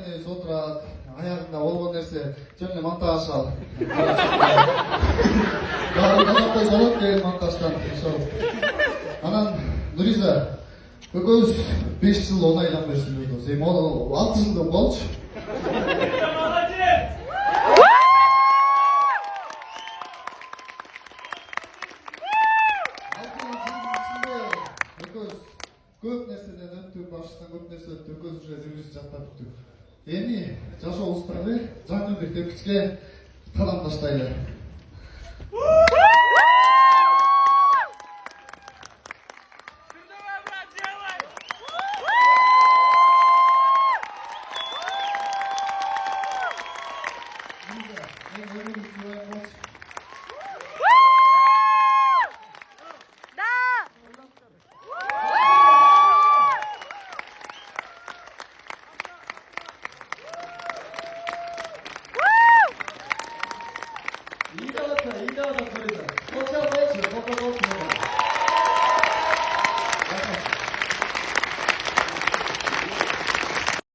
Эми сотрат аягында болгон нерсе жөн эле монтаж ал. Баары казактай болот деген монтаждан ошол. Анан Нуриза экөөбүз 5 жыл 10 айдан бери сүйлөшөбүз. Эми 6 жылдан болчу. Көп нерседен өттүк, башынан көп нерсе өттүк, көз уже жүргүзүп жаттаптык. Эми жашообуздагы жаңы бир тепкичке кадам таштайлы.